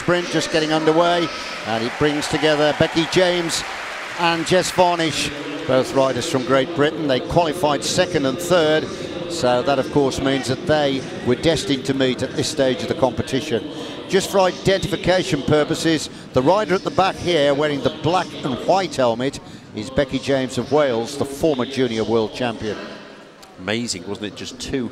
sprint just getting underway, and it brings together Becky James and Jess Varnish, both riders from Great Britain. They qualified second and third, so that of course means that they were destined to meet at this stage of the competition. Just for identification purposes, the rider at the back here wearing the black and white helmet is Becky James of Wales, the former junior world champion. Amazing, wasn't it? Just 2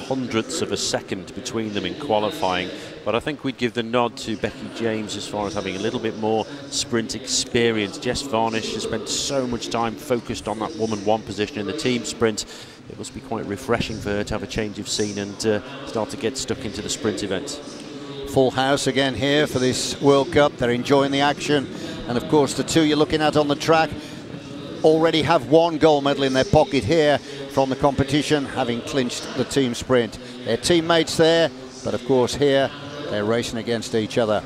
hundredths of a second between them in qualifying. But I think we'd give the nod to Becky James as far as having a little bit more sprint experience. Jess Varnish has spent so much time focused on that woman one position in the team sprint. It must be quite refreshing for her to have a change of scene and start to get stuck into the sprint event. Full house again here for this World Cup. They're enjoying the action. And of course the two you're looking at on the track already have 1 gold medal in their pocket here from the competition, having clinched the team sprint. Their teammates there, but of course here they're racing against each other.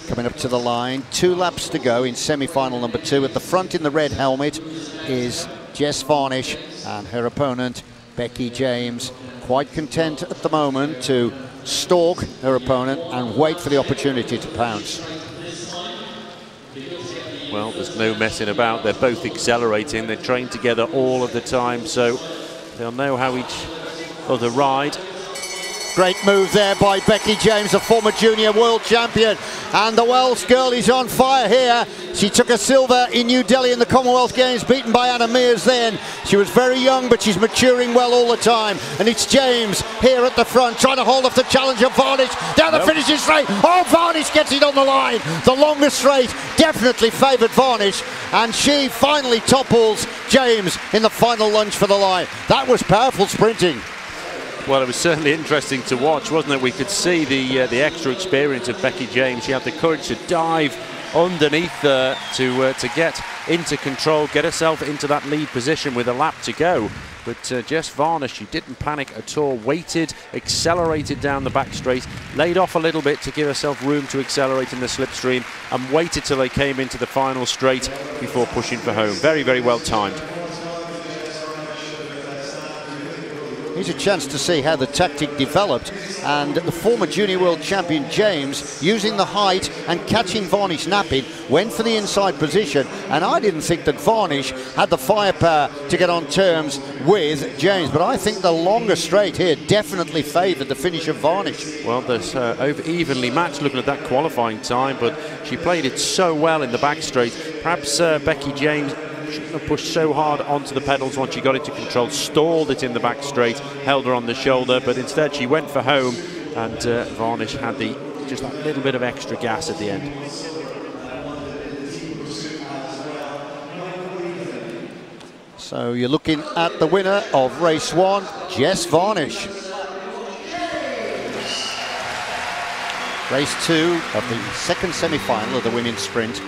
Coming up to the line, 2 laps to go in semi-final number 2. At the front in the red helmet is Jess Varnish, and her opponent Becky James, quite content at the moment to stalk her opponent and wait for the opportunity to pounce. Well, there's no messing about. They're both accelerating. They train together all of the time, so they'll know how each other ride. Great move there by Becky James, a former junior world champion. And the Welsh girl is on fire here. She took a silver in New Delhi in the Commonwealth Games, beaten by Anna Mears then. She was very young, but she's maturing well all the time. And it's James here at the front, trying to hold off the challenger Varnish down the finishing straight. Oh, Varnish gets it on the line. The longest straight definitely favoured Varnish, and she finally topples James in the final lunge for the line. That was powerful sprinting. Well, it was certainly interesting to watch, wasn't it? We could see the extra experience of Becky James. She had the courage to dive underneath to get into control, get herself into that lead position with a lap to go. But Jess Varnish, she didn't panic at all, waited, accelerated down the back straight, laid off a little bit to give herself room to accelerate in the slipstream, and waited till they came into the final straight before pushing for home. Very, very well timed. Here's a chance to see how the tactic developed, and the former junior world champion James, using the height and catching Varnish napping, went for the inside position, and I didn't think that Varnish had the firepower to get on terms with James, but I think the longer straight here definitely favoured the finish of Varnish. Well, there's evenly matched looking at that qualifying time, but she played it so well in the back straight. Perhaps Becky James shouldn't have pushed so hard onto the pedals once she got into control, stalled it in the back straight, held her on the shoulder, but instead she went for home, and Varnish had just that little bit of extra gas at the end. So you're looking at the winner of race 1, Jess Varnish. Race 2 of the second semi-final of the women's sprint.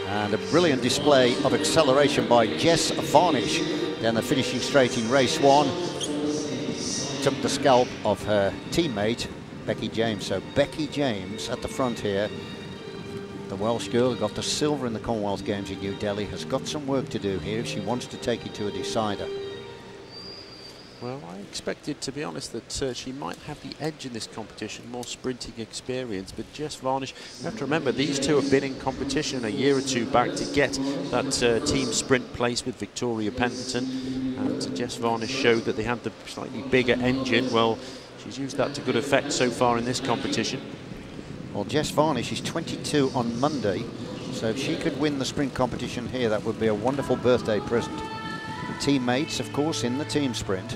And a brilliant display of acceleration by Jess Varnish down the finishing straight in race 1. Took the scalp of her teammate, Becky James. So Becky James at the front here, the Welsh girl who got the silver in the Commonwealth Games in New Delhi, has got some work to do here if she wants to take it to a decider. Well, I expected, to be honest, that she might have the edge in this competition, more sprinting experience. But Jess Varnish, you have to remember, these two have been in competition a year or two back to get that team sprint place with Victoria Pendleton. And Jess Varnish showed that they had the slightly bigger engine. Well, she's used that to good effect so far in this competition. Well, Jess Varnish is 22 on Monday, so if she could win the sprint competition here, that would be a wonderful birthday present. Teammates, of course, in the team sprint.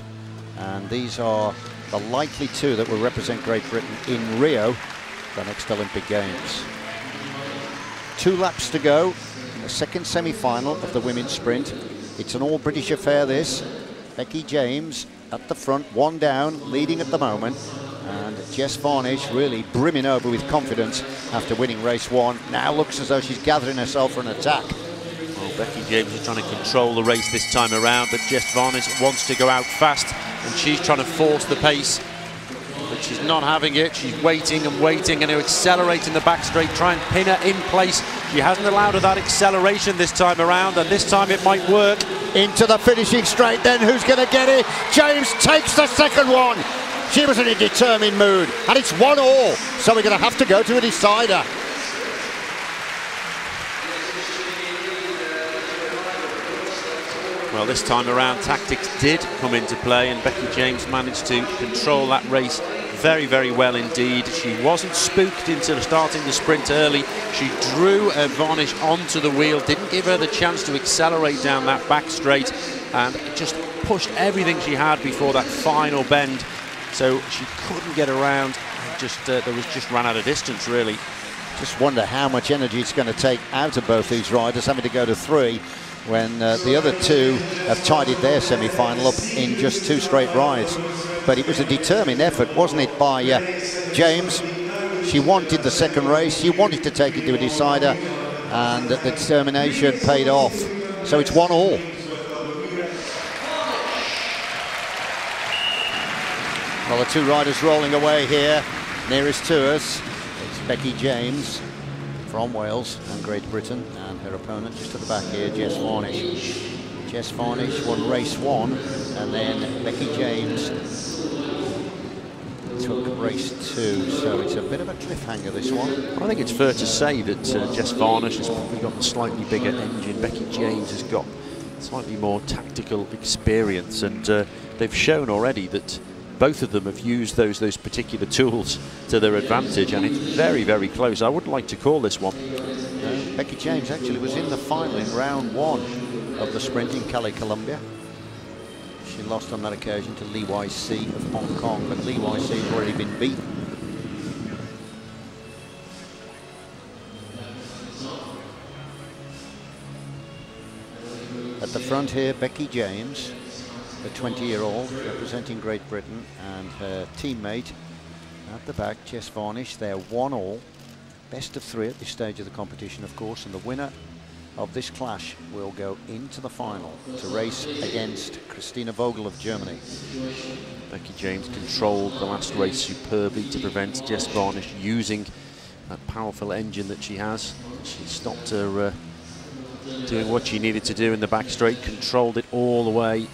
And these are the likely two that will represent Great Britain in Rio, the next Olympic Games. 2 laps to go in the second semi-final of the women's sprint. It's an all-British affair, this. Becky James at the front, 1 down, leading at the moment. And Jess Varnish really brimming over with confidence after winning race 1. Now looks as though she's gathering herself for an attack. Becky James is trying to control the race this time around, but Jess Varnish wants to go out fast, and she's trying to force the pace, but she's not having it. She's waiting and waiting, and to accelerate in the back straight, try and pin her in place. She hasn't allowed her that acceleration this time around, and this time it might work. Into the finishing straight then, who's going to get it? James takes the second one. She was in a determined mood, and it's 1-all, so we're going to have to go to a decider. Well, this time around, tactics did come into play, and Becky James managed to control that race very, very well indeed. She wasn't spooked into starting the sprint early. She drew Varnish onto the wheel, didn't give her the chance to accelerate down that back straight, and just pushed everything she had before that final bend. So she couldn't get around. Just ran out of distance, really. Just wonder how much energy it's going to take out of both these riders, having to go to 3 when the other 2 have tidied their semi-final up in just 2 straight rides. But it was a determined effort, wasn't it, by James? She wanted the second race, she wanted to take it to a decider, and the determination paid off. So it's 1-all. Well, the 2 riders rolling away here. Nearest to us, it's Becky James from Wales and Great Britain, and her opponent just at the back here, Jess Varnish. Jess Varnish won race 1, and then Becky James took race 2, so it's a bit of a cliffhanger, this one. I think it's fair to say that Jess Varnish has probably got a slightly bigger engine. Becky James has got slightly more tactical experience, and they've shown already that both of them have used those particular tools to their advantage, and it's very, very close. I would like to call this one. Becky James actually was in the final in round 1 of the sprint in Cali, Colombia. She lost on that occasion to Lee YC of Hong Kong, but Lee YC has already been beaten. At the front here, Becky James, the 20-year-old representing Great Britain, and her teammate at the back, Jess Varnish. They're 1-all, best of 3 at this stage of the competition, of course, and the winner of this clash will go into the final to race against Christina Vogel of Germany. Becky James controlled the last race superbly to prevent Jess Varnish using that powerful engine that she has. She stopped her doing what she needed to do in the back straight, controlled it all the way.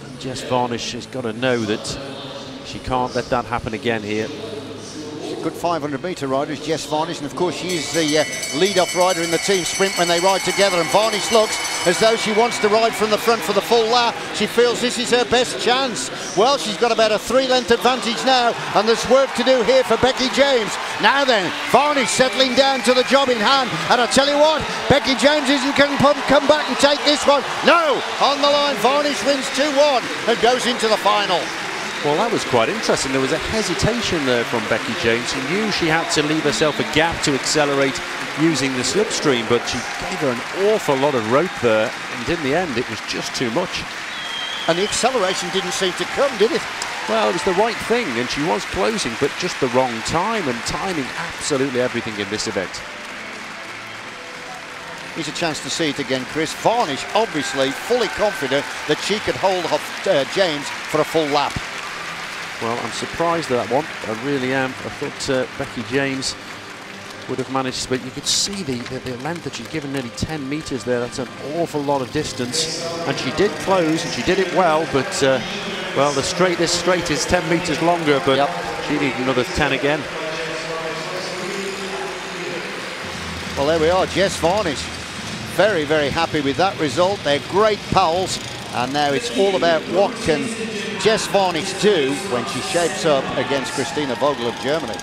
And Jess Varnish has got to know that she can't let that happen again here. Good 500-metre rider is Jess Varnish, and of course she's the lead-off rider in the team sprint when they ride together, and Varnish looks as though she wants to ride from the front for the full lap. She feels this is her best chance. Well, she's got about a 3-length advantage now, and there's work to do here for Becky James. Now then, Varnish settling down to the job in hand, and I tell you what, Becky James isn't going to come back and take this one. No, on the line, Varnish wins 2-1 and goes into the final. Well, that was quite interesting. There was a hesitation there from Becky James. She knew she had to leave herself a gap to accelerate using the slipstream, but she gave her an awful lot of rope there, and in the end it was just too much. And the acceleration didn't seem to come, did it? Well, it was the right thing, and she was closing, but just the wrong time, and timing absolutely everything in this event. Here's a chance to see it again, Chris. Varnish obviously fully confident that she could hold off James for a full lap. Well, I'm surprised at that one. I really am. I thought Becky James would have managed, but you could see the length that she'd given, nearly 10 metres there. That's an awful lot of distance, and she did close, and she did it well, but well, this straight is 10 metres longer, but she needed another 10 again. Well, there we are, Jess Varnish. Very, very happy with that result. They're great pals, and now it's all about what can Jess Varnish do when she shapes up against Christina Vogel of Germany.